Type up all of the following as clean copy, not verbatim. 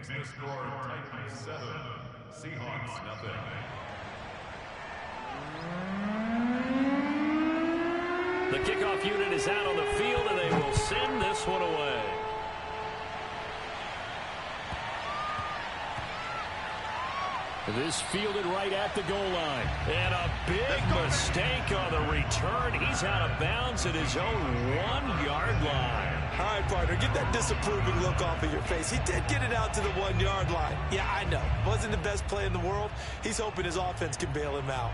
Makes the score Titans 7, Seahawks nothing. The kickoff unit is out on the field, and they will send this one away. This fielded right at the goal line. And a big mistake on the return. He's out of bounds at his own 1-yard line. All right, partner, get that disapproving look off of your face. He did get it out to the 1-yard line. Yeah, I know. Wasn't the best play in the world. He's hoping his offense can bail him out.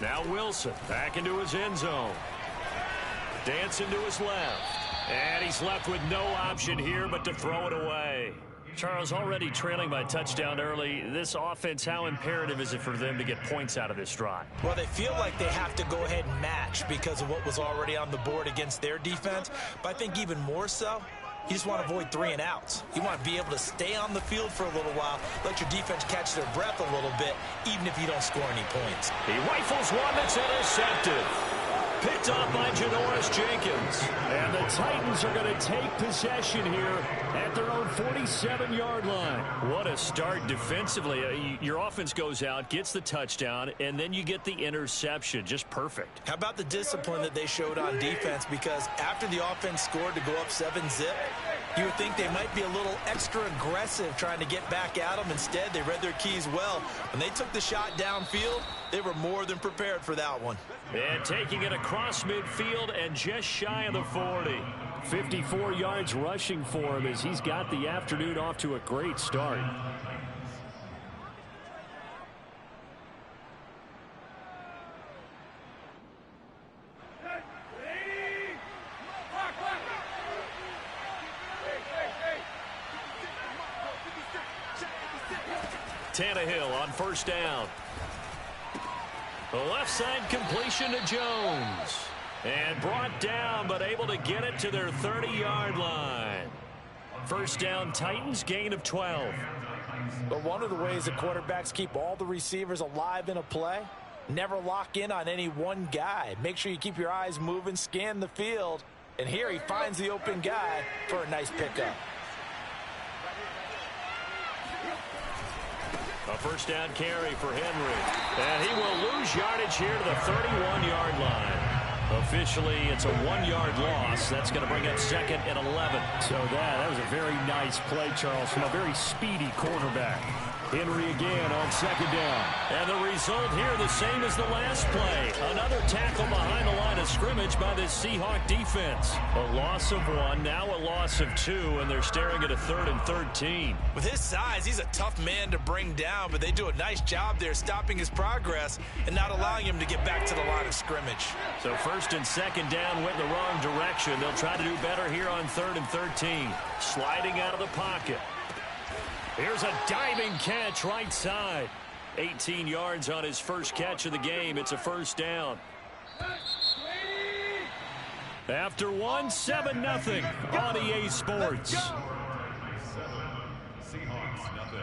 Now Wilson back into his end zone. Dancing to his left. And he's left with no option here but to throw it away. Charles, already trailing by touchdown early. This offense, how imperative is it for them to get points out of this drive? Well, they feel like they have to go ahead and match because of what was already on the board against their defense. But I think even more so, you just want to avoid 3 and outs. You want to be able to stay on the field for a little while, let your defense catch their breath a little bit, even if you don't score any points. He rifles one that's intercepted. Picked off by Janoris Jenkins. And the Titans are going to take possession here at their own 47-yard line. What a start defensively. Your offense goes out, gets the touchdown, and then you get the interception. Just perfect. How about the discipline that they showed on defense? Because after the offense scored to go up 7-zip, you would think they might be a little extra aggressive trying to get back at them. Instead, they read their keys well. When they took the shot downfield, they were more than prepared for that one. And taking it across midfield and just shy of the 40. 54 yards rushing for him as he's got the afternoon off to a great start. Tannehill on first down. The left side completion to Jones. And brought down, but able to get it to their 30-yard line. First down, Titans, gain of 12. But one of the ways that quarterbacks keep all the receivers alive in a play, never lock in on any one guy. Make sure you keep your eyes moving, scan the field. And here he finds the open guy for a nice pickup. A first down carry for Henry. And he will lose yardage here to the 31-yard line. Officially, it's a 1-yard loss. That's going to bring up second and 11. So that was a very nice play, Charles, from a very speedy quarterback. Henry again on second down. And the result here the same as the last play. Another tackle behind the line of scrimmage by this Seahawk defense. A loss of 1, now a loss of 2, and they're staring at a 3rd and 13. With his size, he's a tough man to bring down, but they do a nice job there stopping his progress and not allowing him to get back to the line of scrimmage. So first and second down went in the wrong direction. They'll try to do better here on 3rd and 13. Sliding out of the pocket. Here's a diving catch right side. 18 yards on his first catch of the game. It's a first down. After 1, 7-0 on EA Sports. Seahawks nothing.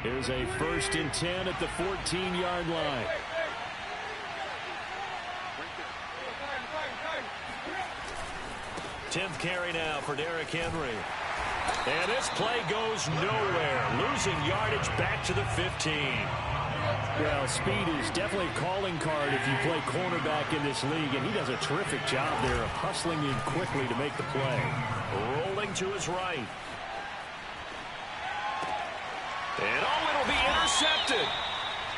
Here's a 1st and 10 at the 14-yard line. Tenth carry now for Derrick Henry. And this play goes nowhere. Losing yardage back to the 15. Well, speed is definitely a calling card if you play cornerback in this league, and he does a terrific job there of hustling in quickly to make the play. Rolling to his right. And it'll be intercepted.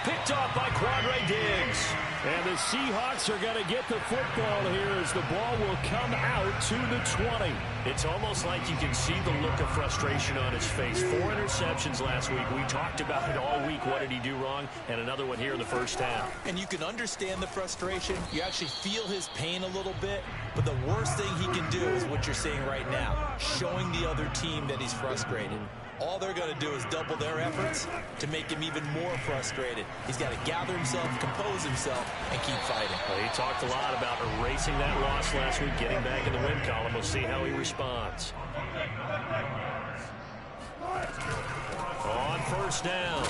Picked off by Quandre Diggs. And the Seahawks are going to get the football here as the ball will come out to the 20. It's almost like you can see the look of frustration on his face. 4 interceptions last week. We talked about it all week. What did he do wrong? And another one here in the first half. And you can understand the frustration. You actually feel his pain a little bit. But the worst thing he can do is what you're seeing right now, showing the other team that he's frustrated. All they're going to do is double their efforts to make him even more frustrated. He's got to gather himself, compose himself, and keep fighting. Well, he talked a lot about erasing that loss last week, getting back in the win column. We'll see how he responds. On first down,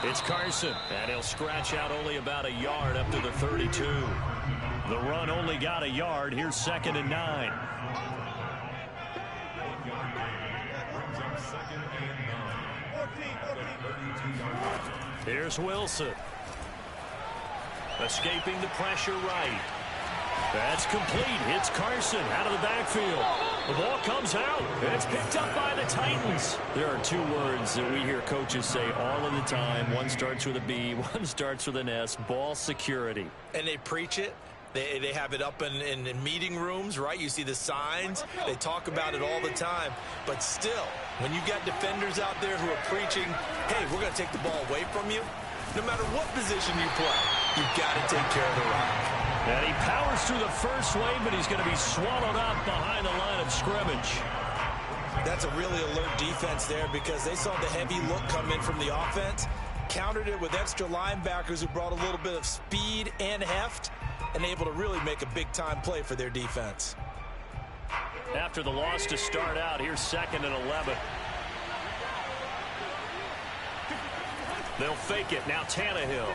it's Carson, and he'll scratch out only about a yard up to the 32. The run only got a yard. Here's 2nd and 9. Here's Wilson. Escaping the pressure right. That's complete. It's Carson out of the backfield. The ball comes out. It's picked up by the Titans. There are 2 words that we hear coaches say all of the time. One starts with a B, one starts with an S. Ball security. And they preach it. They have it up in meeting rooms, right? You see the signs. They talk about it all the time. But still, when you got defenders out there who are preaching, hey, we're going to take the ball away from you, no matter what position you play, you've got to take care of the rock. And he powers through the first wave, but he's going to be swallowed up behind the line of scrimmage. That's a really alert defense there because they saw the heavy look come in from the offense, countered it with extra linebackers who brought a little bit of speed and heft, and able to really make a big-time play for their defense. After the loss to start out, here's 2nd and 11. They'll fake it. Now Tannehill.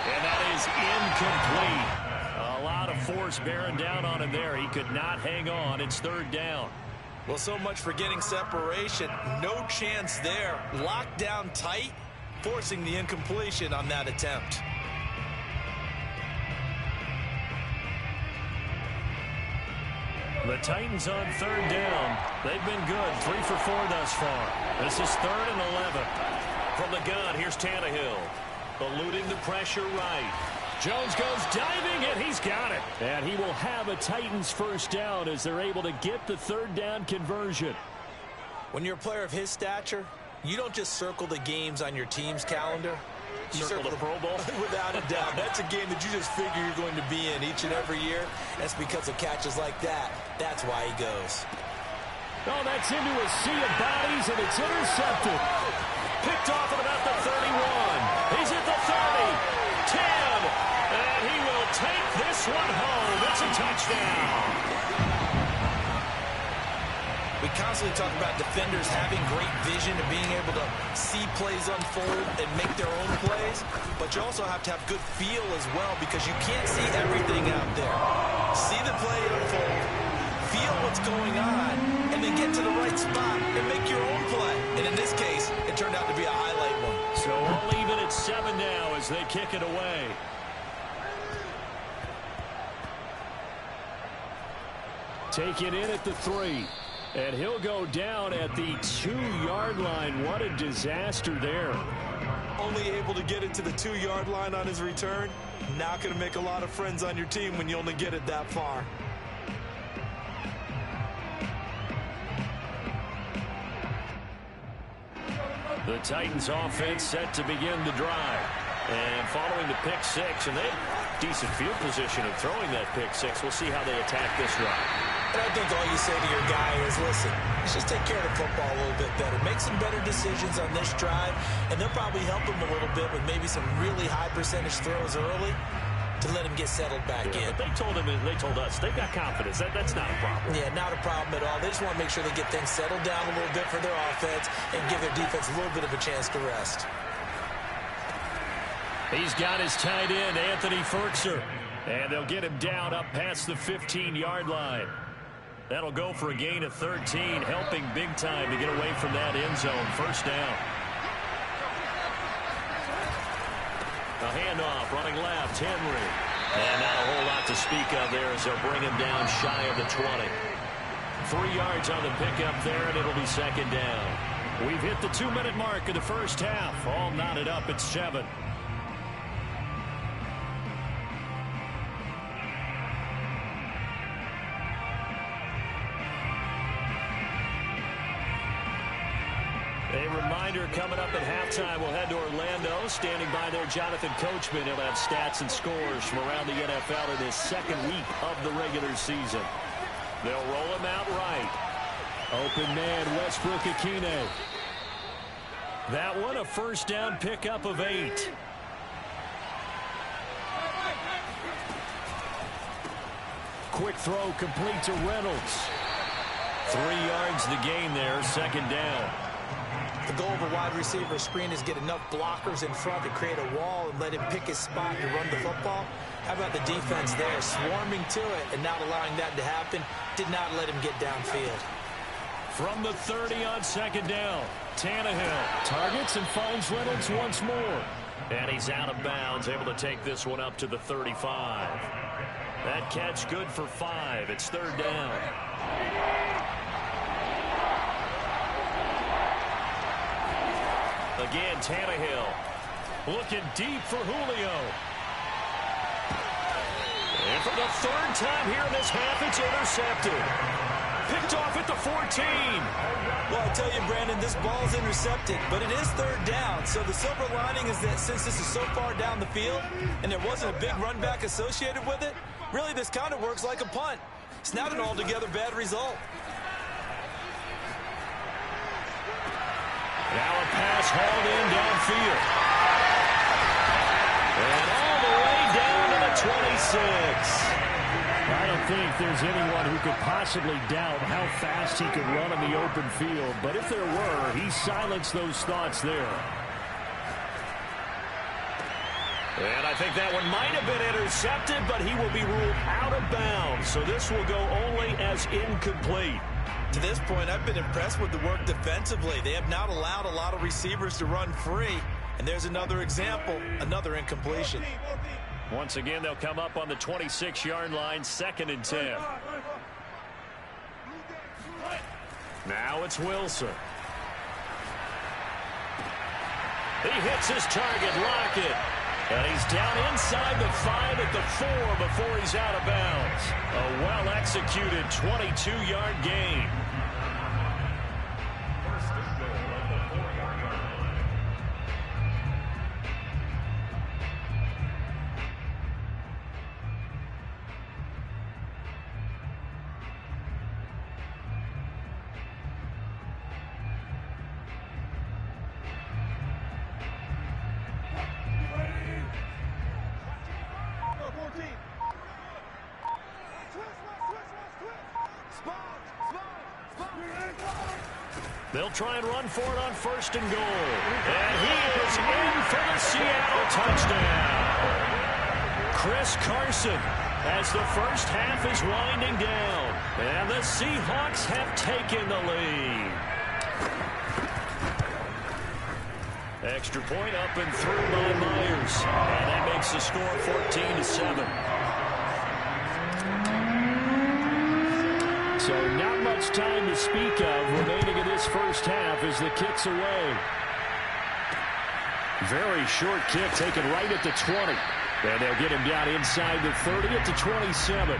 And that is incomplete. A lot of force bearing down on him there. He could not hang on. It's 3rd down. Well, so much for getting separation. No chance there. Locked down tight, forcing the incompletion on that attempt. The Titans on 3rd down. They've been good. 3 for 4 thus far. This is 3rd and 11. From the gun, here's Tannehill. Eluding the pressure right. Jones goes diving, and he's got it. And he will have a Titans first down as they're able to get the 3rd down conversion. When you're a player of his stature, you don't just circle the games on your team's calendar. You circle the Pro Bowl? Without a doubt. That's a game that you just figure you're going to be in each and every year. That's because of catches like that. That's why he goes. Oh, that's into a sea of bodies, and it's intercepted. Picked off at about the 31. He's at the 30. 10. And he will take this one home. It's a touchdown. We constantly talk about defenders having great vision and being able to see plays unfold and make their own plays, but you also have to have good feel as well because you can't see everything out there. See the play unfold, feel what's going on, and then get to the right spot and make your own play. And in this case, it turned out to be a highlight one. So all even at 7 now as they kick it away. Take it in at the 3. And he'll go down at the 2-yard line. What a disaster there. Only able to get it to the 2-yard line on his return. Not going to make a lot of friends on your team when you only get it that far. The Titans offense set to begin the drive. And following the pick 6, and they have decent field position of throwing that pick 6. We'll see how they attack this drive. And I think all you say to your guy is, listen, let's just take care of the football a little bit better. Make some better decisions on this drive, and they'll probably help him a little bit with maybe some really high percentage throws early to let him get settled back in. But they told us they've got confidence. That's not a problem. Yeah, not a problem at all. They just want to make sure they get things settled down a little bit for their offense and give their defense a little bit of a chance to rest. He's got his tight end, Anthony Ferkser. And they'll get him down up past the 15-yard line. That'll go for a gain of 13, helping big time to get away from that end zone. First down. A handoff, running left, Henry. And not a whole lot to speak of there as they'll bring him down shy of the 20. 3 yards on the pickup there, and it'll be 2nd down. We've hit the 2-minute mark of the first half. All knotted up at 7. reminder, coming up at halftime, we'll head to Orlando. Standing by there, Jonathan Coachman. He'll have stats and scores from around the NFL in his second week of the regular season. They'll roll him out right. Open man, Westbrook-Akine. That one, a first down pickup of 8. Quick throw complete to Reynolds. 3 yards the gain there, second down. The goal of a wide receiver screen is get enough blockers in front to create a wall and let him pick his spot to run the football. How about the defense there, swarming to it and not allowing that to happen? Did not let him get downfield. From the 30 on second down, Tannehill targets and finds Reynolds once more. And he's out of bounds, able to take this one up to the 35. That catch good for 5. It's third down. Again, Tannehill looking deep for Julio. And for the third time here in this half, it's intercepted. Picked off at the 14. Well, I tell you, Brandon, this ball's intercepted, but it is third down. So the silver lining is that since this is so far down the field and there wasn't a big run back associated with it, really this kind of works like a punt. It's not an altogether bad result. Now a pass hauled in downfield. And all the way down to the 26. I don't think there's anyone who could possibly doubt how fast he could run in the open field. But if there were, he silenced those thoughts there. And I think that one might have been intercepted, but he will be ruled out of bounds. So this will go only as incomplete. To this point, I've been impressed with the work defensively. They have not allowed a lot of receivers to run free. And there's another example, another incompletion. Once again, they'll come up on the 26-yard line, 2nd and 10. Now it's Wilson. He hits his target, Lockett. And he's down inside the 5 at the 4 before he's out of bounds. A well-executed 22-yard gain. They'll try and run for it on 1st and goal. And he is in for the Seattle touchdown. Chris Carson as the first half is winding down. And the Seahawks have taken the lead. Extra point up and through by Myers. And that makes the score 14-7. So not much time to speak of remaining in this first half as the kick's away. Very short kick taken right at the 20. And they'll get him down inside the 30 at the 27.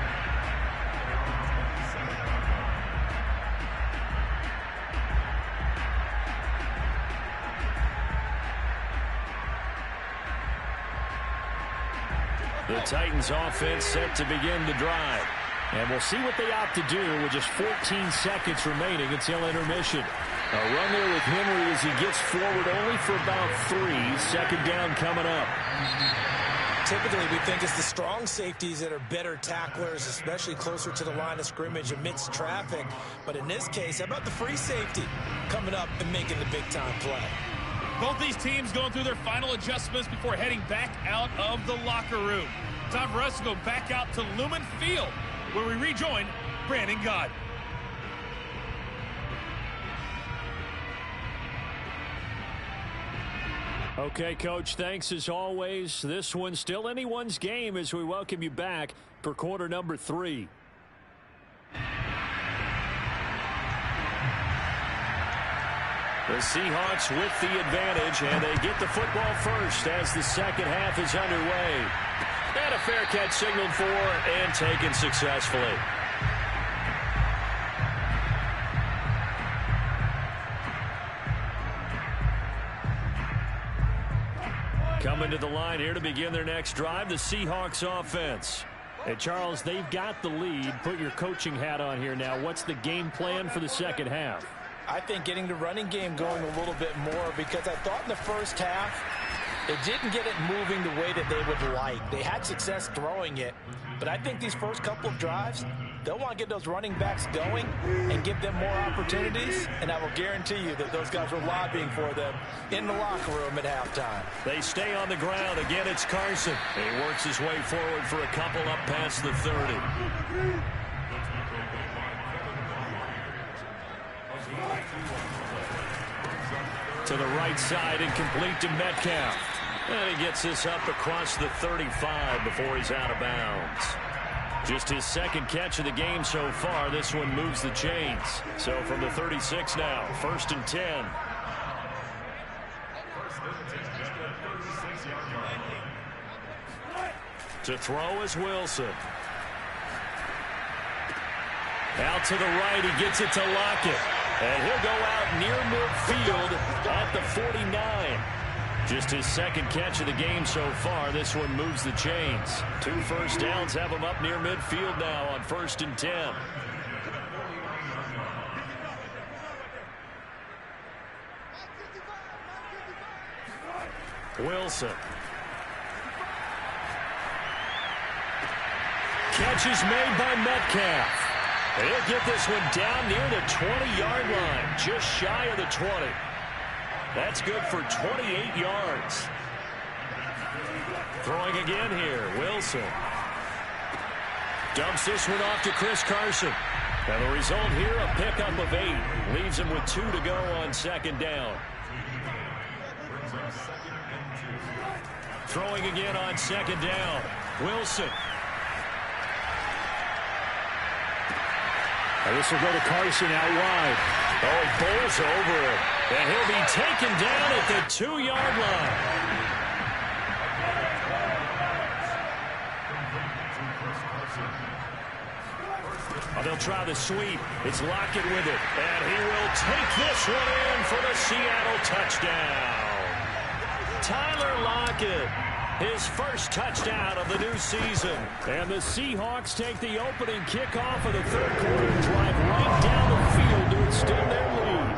The Titans offense set to begin the drive. And we'll see what they opt to do with just 14 seconds remaining until intermission. A run there with Henry as he gets forward only for about 3. 2nd down coming up. Typically, we think it's the strong safeties that are better tacklers, especially closer to the line of scrimmage amidst traffic. But in this case, how about the free safety coming up and making the big-time play? Both these teams going through their final adjustments before heading back out of the locker room. Time for us to go back out to Lumen Field, where we rejoin Brandon Gott. Okay, Coach, thanks as always. This one's still anyone's game as we welcome you back for quarter number 3. The Seahawks with the advantage, and they get the football first as the second half is underway. And a fair catch signaled for and taken successfully. Coming to the line here to begin their next drive, the Seahawks offense. Hey, Charles, they've got the lead. Put your coaching hat on here now. What's the game plan for the second half? I think getting the running game going a little bit more, because I thought in the first half they didn't get it moving the way that they would like. They had success throwing it, but I think these first couple of drives, they'll want to get those running backs going and give them more opportunities, and I will guarantee you that those guys were lobbying for them in the locker room at halftime. They stay on the ground. Again, it's Carson. He works his way forward for a couple up past the 30. To the right side and complete to Metcalf. And he gets this up across the 35 before he's out of bounds. Just his second catch of the game so far. This one moves the chains. So from the 36 now, 1st and 10. To throw is Wilson. Out to the right, he gets it to Lockett. And he'll go out near midfield at the 49. Just his second catch of the game so far. This one moves the chains. 2 first downs have him up near midfield now on 1st and 10. Wilson. Catch is made by Metcalf. And he'll get this one down near the 20-yard line, just shy of the 20. That's good for 28 yards. Throwing again here, Wilson. Dumps this one off to Chris Carson. And the result here, a pickup of 8. Leaves him with 2 to go on 2nd down. Throwing again on 2nd down, Wilson. And this will go to Carson out wide. Oh, he bowls over it. And he'll be taken down at the 2-yard line. Oh, they'll try the sweep. It's Lockett with it. And he will take this one in for the Seattle touchdown. Tyler Lockett. His first touchdown of the new season. And the Seahawks take the opening kickoff of the 3rd quarter, drive right down the field to extend their lead.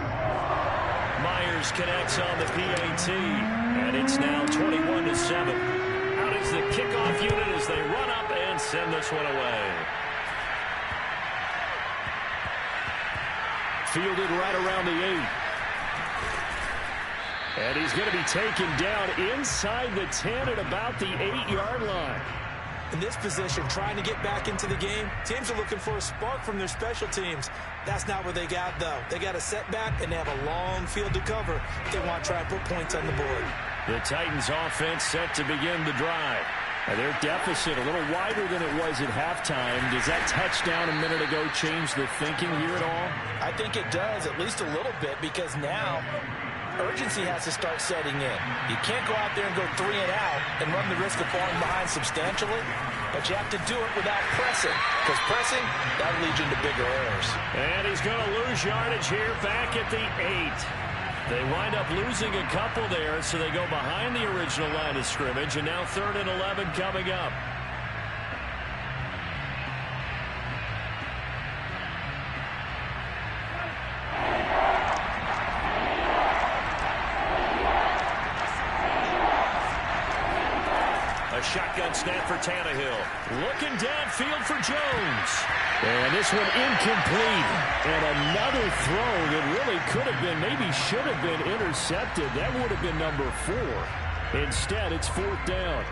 Myers connects on the PAT, and it's now 21-7. Out is the kickoff unit as they run up and send this one away. Fielded right around the 8. And he's going to be taken down inside the 10 at about the 8-yard line. In this position, trying to get back into the game, teams are looking for a spark from their special teams. That's not what they got, though. They got a setback, and they have a long field to cover if they want to try and put points on the board. The Titans offense set to begin the drive. And their deficit a little wider than it was at halftime. Does that touchdown a minute ago change the thinking here at all? I think it does, at least a little bit, because now urgency has to start setting in. You can't go out there and go 3 and out and run the risk of falling behind substantially, but you have to do it without pressing, because pressing, that leads you into bigger errors. And he's going to lose yardage here back at the 8. They wind up losing a couple there, so they go behind the original line of scrimmage, and now 3rd and 11 coming up. Shotgun snap for Tannehill. Looking downfield for Jones. And this one incomplete. And another throw that really could have been, maybe should have been intercepted. That would have been number 4. Instead, it's 4th down.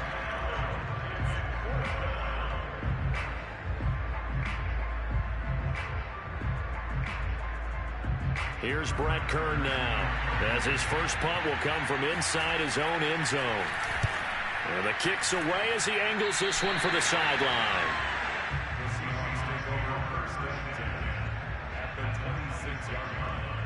Here's Brett Kern now, as his first punt will come from inside his own end zone. And the kick's away as he angles this one for the sideline. The Seahawks take over 1st and 10 at the 26-yard line.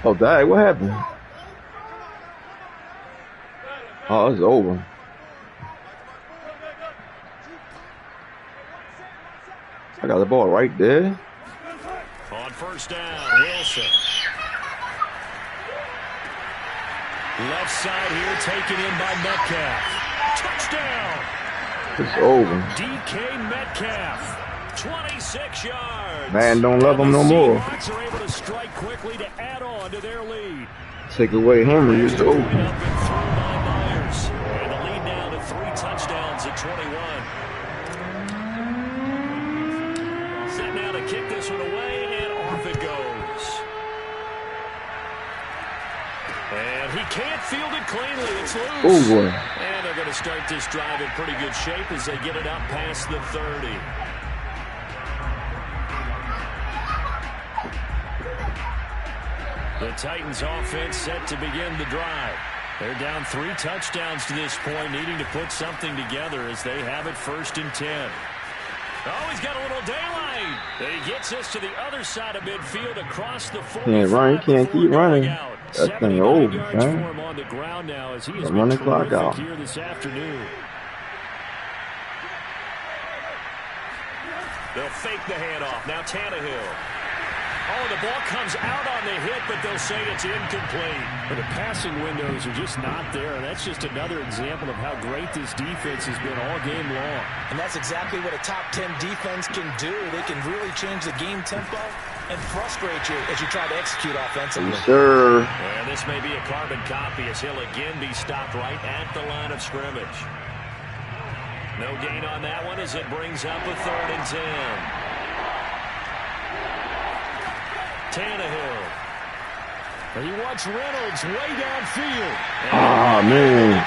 Oh, dang, what happened? Oh, it's over. I got the ball right there. On first down, Wilson. Left side here, taken in by Metcalf. Touchdown! It's over. DK Metcalf, 26 yards. Man, don't love him no more. Seahawks are able to strike quickly to add on to their lead. Take away Henry, it's over. Up and through by Myers. And the lead now to 3 touchdowns at 21. Set now to kick this one away, and off it goes. And he can't field it cleanly. It's loose. Oh, boy. And they're going to start this drive in pretty good shape as they get it up past the 30. The Titans offense set to begin the drive. They're down 3 touchdowns to this point, needing to put something together as they have it 1st and 10. Oh, he's got a little daylight. He gets us to the other side of midfield across the 45. Can't run. You can't keep running. That thing over, man. On the ground now as he has run the clock out here this afternoon. They'll fake the handoff. Now Tannehill. Oh, the ball comes out on the hit, but they'll say it's incomplete. But the passing windows are just not there. And that's just another example of how great this defense has been all game long. And that's exactly what a top 10 defense can do. They can really change the game tempo and frustrate you as you try to execute offensively. Yes, sir. And this may be a carbon copy as he'll again be stopped right at the line of scrimmage. No gain on that one as it brings up a 3rd and 10. Tannehill. And he wants Reynolds way downfield. Ah, man.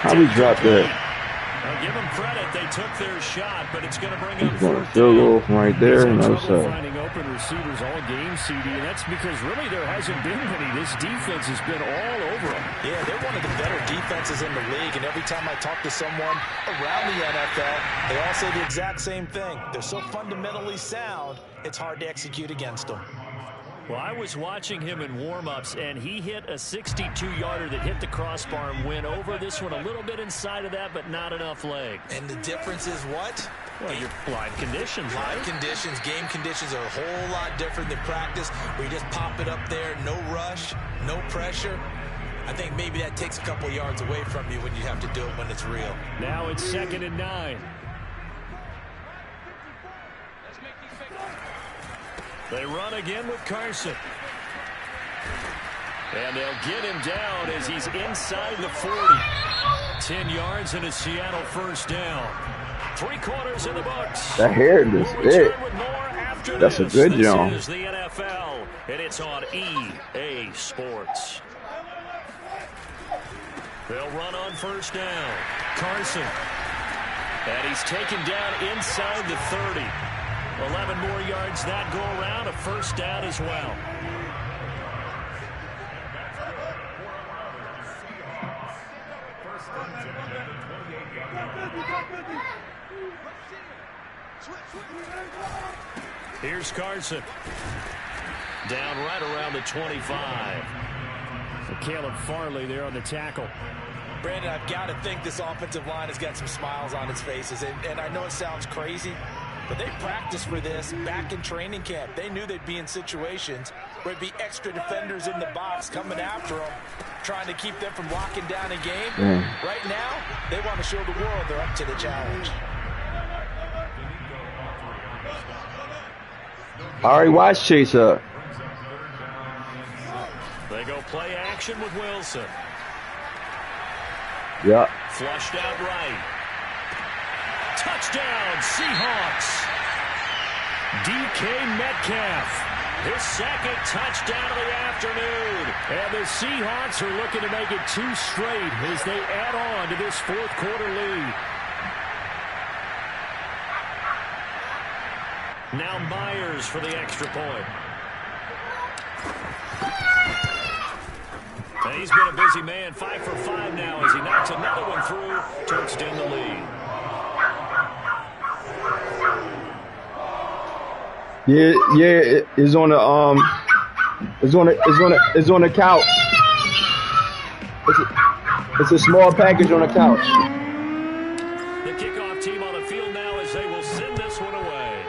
How we dropped that? I'll give them credit. They took their shot, but it's going to bring up He's going to field goal from right there. He's No, had trouble sir. finding open receivers all game, CD, and that's because really there hasn't been many. This defense has been all over them. Yeah, they're one of the better defenses in the league, and every time I talk to someone around the NFL, they all say the exact same thing. They're so fundamentally sound, it's hard to execute against them. Well, I was watching him in warm-ups, and he hit a 62-yarder that hit the crossbar and went over. This one a little bit inside of that, but not enough leg. And the difference is what? Well, your live conditions, right? Live conditions, game conditions are a whole lot different than practice, where you just pop it up there, no rush, no pressure. I think maybe that takes a couple yards away from you when you have to do it when it's real. Now it's 2nd and 9. They run again with Carson. And they'll get him down as he's inside the 40. 10 yards and a Seattle 1st down. 3/4 in the books. That hair is it. That's a good jump. This is the NFL, and it's on EA Sports. They'll run on 1st down. Carson. And he's taken down inside the 30. 11 more yards that go around, a 1st down as well. Here's Carson. Down right around the 25. Caleb Farley there on the tackle. Brandon, I've got to think this offensive line has got some smiles on its faces. And I know it sounds crazy, but they practiced for this back in training camp. They knew they'd be in situations where it'd be extra defenders in the box coming after them, trying to keep them from locking down a game. Right now, they want to show the world they're up to the challenge. All right, watch Chase up. They go play action with Wilson. Yeah. Flushed out right. Touchdown, Seahawks. DK Metcalf. His 2nd touchdown of the afternoon. And the Seahawks are looking to make it 2 straight as they add on to this 4th quarter lead. Now Myers for the extra point. And he's been a busy man, 5 for 5 now as he knocks another one through to extend the lead. Yeah, it's on the it's on the couch. It's a small package on the couch. The kickoff team on the field now as they will send this one away.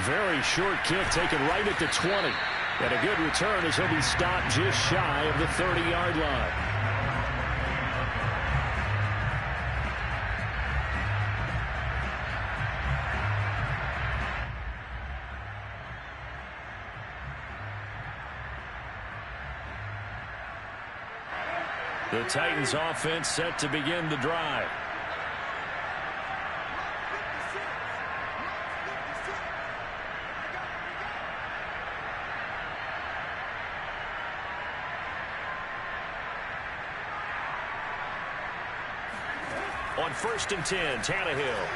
very short kick taken right at the 20. And a good return as he'll be stopped just shy of the 30-yard line. The Titans offense set to begin the drive. On 1st and 10, Tannehill.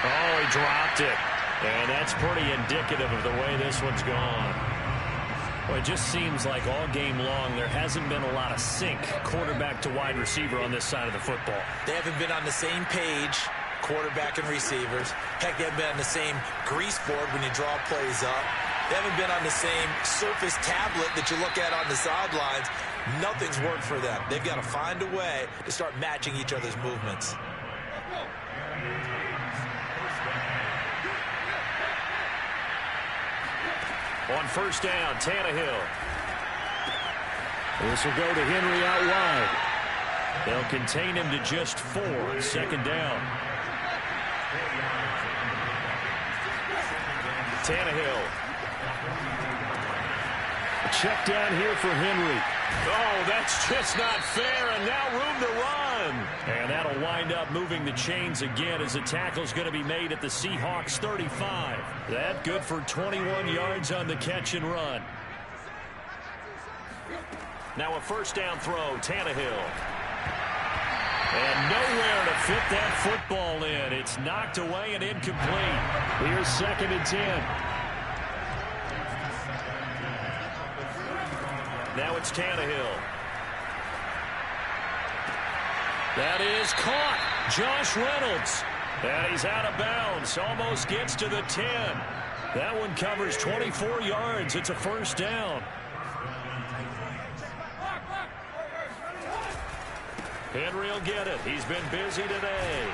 Oh, he dropped it. And that's pretty indicative of the way this one's gone. Well, it just seems like all game long there hasn't been a lot of sync quarterback to wide receiver on this side of the football. They haven't been on the same page, quarterback and receivers. Heck, they haven't been on the same grease board when you draw plays up. They haven't been on the same surface tablet that you look at on the sidelines. Nothing's worked for them. They've got to find a way to start matching each other's movements. On 1st down, Tannehill. This will go to Henry out wide. They'll contain him to just 4. 2nd down. Tannehill. A check down here for Henry. Oh, that's just not fair, and now room to run. And that'll wind up moving the chains again as the tackle's going to be made at the Seahawks 35. That good for 21 yards on the catch and run. Now a 1st down throw, Tannehill. And nowhere to fit that football in. It's knocked away and incomplete. Here's 2nd and 10. Now it's Tannehill. That is caught. Josh Reynolds. And he's out of bounds. Almost gets to the 10. That one covers 24 yards. It's a 1st down. Henry will get it. He's been busy today.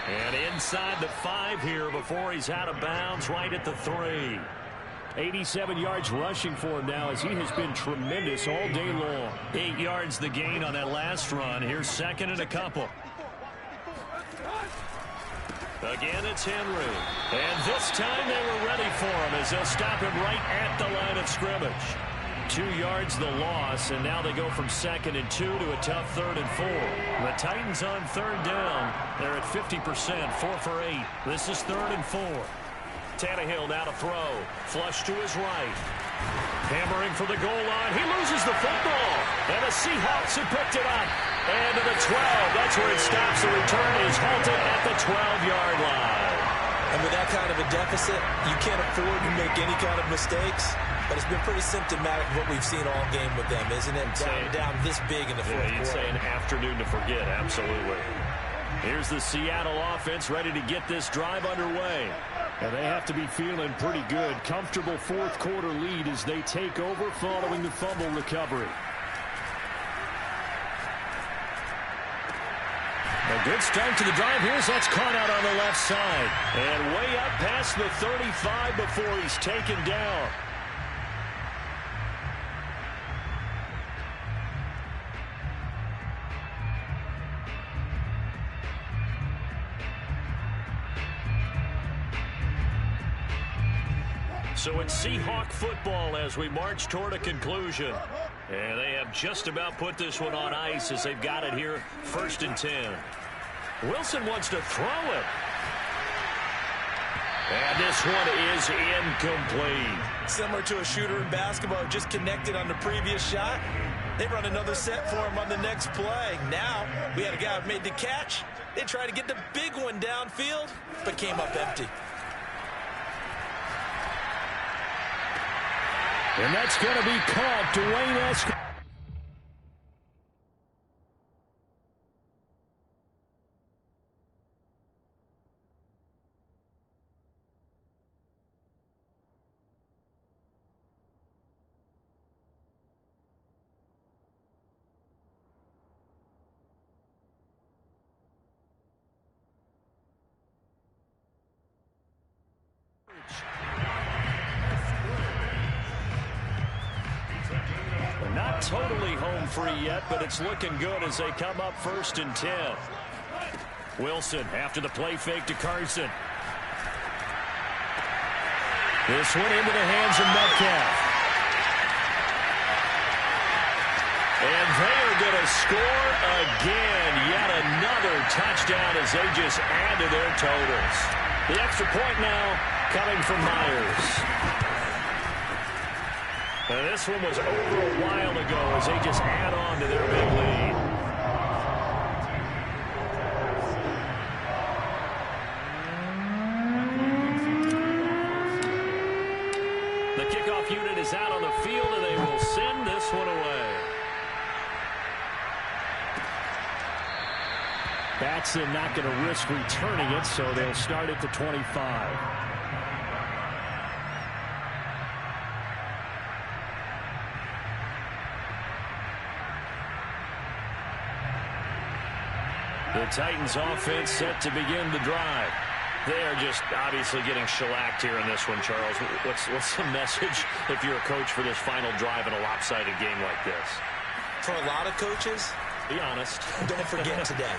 And inside the 5 here before he's out of bounds right at the 3. 87 yards rushing for him now as he has been tremendous all day long. 8 yards the gain on that last run. Here's 2nd and a couple. Again, it's Henry. And this time they were ready for him as they'll stop him right at the line of scrimmage. 2 yards the loss, and now they go from 2nd and 2 to a tough 3rd and 4. The Titans on 3rd down. They're at 50%, 4 for 8. This is 3rd and 4. Tannehill now to throw. Flush to his right. Hammering for the goal line. He loses the football. And the Seahawks have picked it up. And to the 12. That's where it stops. The return is halted at the 12-yard line. And with that kind of a deficit, you can't afford to make any kind of mistakes. But it's been pretty symptomatic of what we've seen all game with them, isn't it? Down this big in the fourth quarter. You'd say an afternoon to forget. Absolutely. Here's the Seattle offense ready to get this drive underway. And they have to be feeling pretty good. Comfortable 4th quarter lead as they take over following the fumble recovery. A good start to the drive here as that's caught out on the left side. And way up past the 35 before he's taken down. So it's Seahawk football as we march toward a conclusion. And they have just about put this one on ice as they've got it here, 1st and 10. Wilson wants to throw it. And this one is incomplete. Similar to a shooter in basketball who just connected on the previous shot. They run another set for him on the next play. Now, we had a guy who made the catch. They tried to get the big one downfield, but came up empty. And that's going to be caught. Dwayne Eskridge. totally home free yet, but it's looking good as they come up 1st and 10. Wilson after the play fake to Carson. This one into the hands of Metcalf. And they are going to score again. Yet another touchdown as they just add to their totals. The extra point now coming from Myers. And this one was over a while ago as they just add on to their big lead. The kickoff unit is out on the field, and they will send this one away. Batson not going to risk returning it, so they'll start at the 25. The Titans offense set to begin the drive. They are just obviously getting shellacked here in this one, Charles. What's the message if you're a coach for this final drive in a lopsided game like this? For a lot of coaches, be honest. Don't forget today.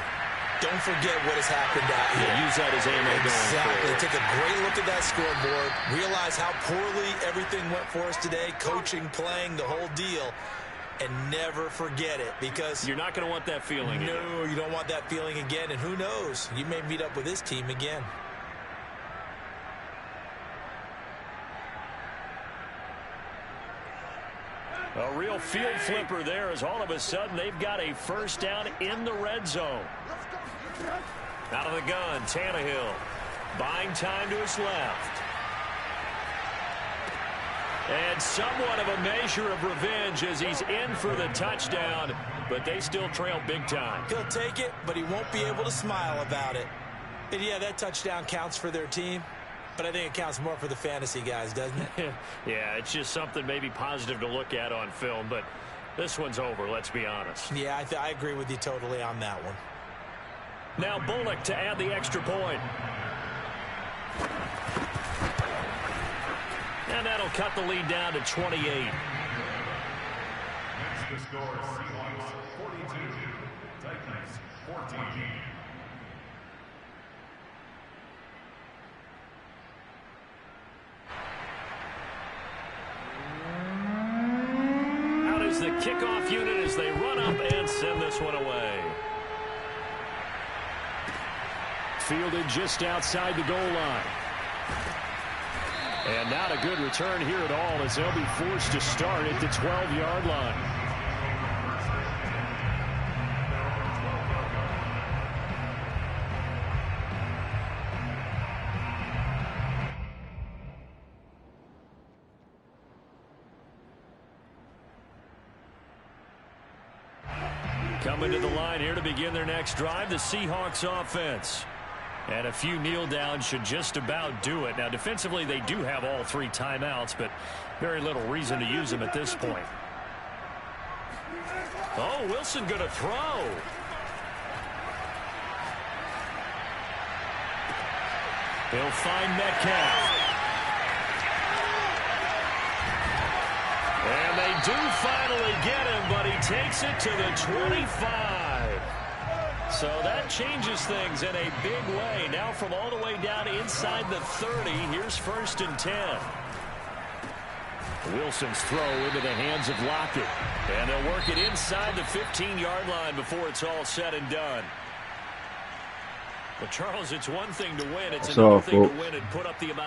Don't forget what has happened out here. Yeah, use that as ammo going forward. Take a great look at that scoreboard. Realize how poorly everything went for us today. Coaching, playing, the whole deal. And never forget it, because you're not going to want that feeling again. No, you don't want that feeling again. And who knows? You may meet up with this team again. A real field flipper there, as all of a sudden they've got a first down in the red zone. Out of the gun, Tannehill. Buying time to his left. And somewhat of a measure of revenge as he's in for the touchdown, but they still trail big time. He'll take it, but he won't be able to smile about it. And yeah, that touchdown counts for their team, but I think it counts more for the fantasy guys, doesn't it? Yeah, it's just something maybe positive to look at on film, but this one's over, let's be honest. Yeah, I agree with you totally on that one. Now Bullock to add the extra point. And that'll cut the lead down to 28. Next to score, Seahawks 42, Titans 14. Out is the kickoff unit as they run up and send this one away. Fielded just outside the goal line. And not a good return here at all, as they'll be forced to start at the 12-yard line. Coming to the line here to begin their next drive, the Seahawks offense. And a few kneel downs should just about do it. Now, defensively, they do have all 3 timeouts, but very little reason to use them at this point. Oh, Wilson going to throw. He'll find Metcalf. And they do finally get him, but he takes it to the 25. So that changes things in a big way. Now from all the way down inside the 30, here's 1st and 10. Wilson's throw into the hands of Lockett. And they'll work it inside the 15-yard line before it's all said and done. But, Charles, it's one thing to win. It's another thing to win and put up the amount of